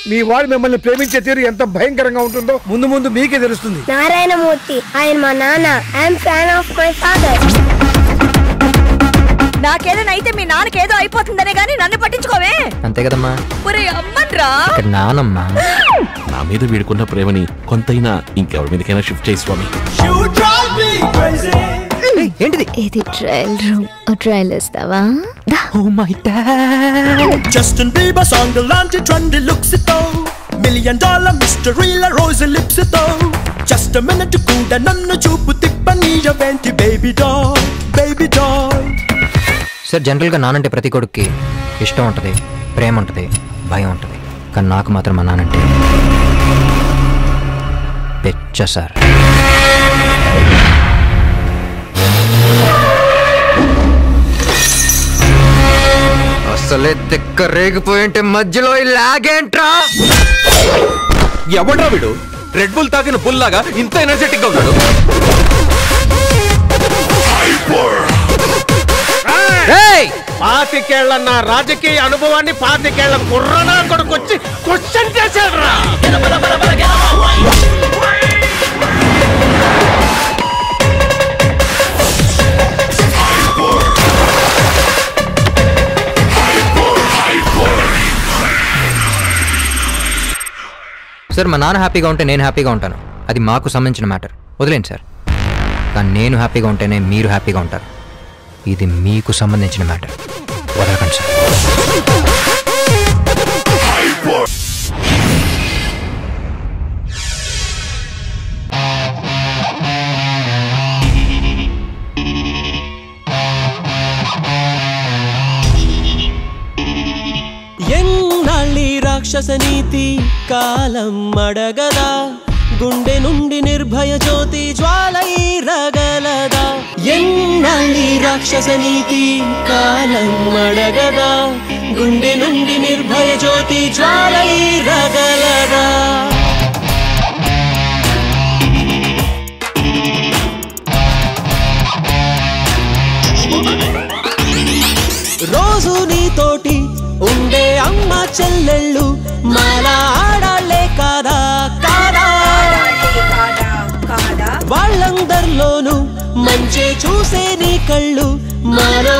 మీ వాడు మిమ్మల్ని ప్రేమించే తీరు ఎంత భయంకరంగా ఉంటుందో ముందు ముందు మీకే తెలుస్తుంది. నారాయణమూర్తి ఆయన మా నాన్న. I'm fan of my father. నాకేదైనా అయితే మీ నాన్నకేదో అయిపోతుందనే గానీ నన్ను పట్టించుకోవే. అంతే కదమ్మా. అమ్మన్రా నానమ్మా. నా మీద వీడుకున్న ప్రేమని కొంతైనా ఇంకెవరి మీదకైనా షిఫ్ట్ చేయి స్వామి. ఏంటిది? ఇది ట్రయల్ రూమ్. ట్రయల్ ఇస్తావా? Oh my dad. Justin Bieber song లాంటి ట్రెండీ లుక్స్ తో $1 million mystery la rose lips తో just a minute కూడా నన్ను చూపు తిప్పనీయవేంటి baby doll baby doll. Sir జనరల్గా నానంటే ప్రతి కొడుక్కి ఇష్టం ఉంటుంది, ప్రేమ ఉంటుంది, భయం ఉంటుంది. కానీ నాకు మాత్రం మా నానంటే పిచ్చ సార్. అసలే తిక్క రేగిపోయింటే మధ్యలో ఇలాగేంట్రా? ఎవడ్రా వీడు? రెడ్ బుల్ తాగిన పుల్లాగా ఇంత ఎనర్జెటిక్ గా ఉన్నాడు. పాతికేళ్లన్న రాజకీయ అనుభవాన్ని 25 కుర్రనా కొడుకొచ్చి క్వశ్చన్ చేశాడురా. సార్ మా నాన్న హ్యాపీగా ఉంటే నేను హ్యాపీగా ఉంటాను. అది మాకు సంబంధించిన మ్యాటర్, వదిలేండి సార్. కానీ నేను హ్యాపీగా ఉంటేనే మీరు హ్యాపీగా ఉంటారు. ఇది మీకు సంబంధించిన మ్యాటర్, వదలకండి సార్. ఎన్నాళ్ళి రాక్షస నీతి కాలం అడగదా, గుండె నుండి నిర్భయ జ్యోతి జ్వాలై రగలదా. ఎన్నాళ్ళి రాక్షస నీతి కాలం అడగదా, గుండె నుండి నిర్భయ జ్యోతి జ్వాలై రగలదా. రోజు నీతోటి ఉండే అమ్మ చెల్లెళ్ళు మాలా ఆడాళ్లే కాదా కాదా. వాళ్ళందరిలోనూ మంచి చూసే నీ కళ్ళు మాలో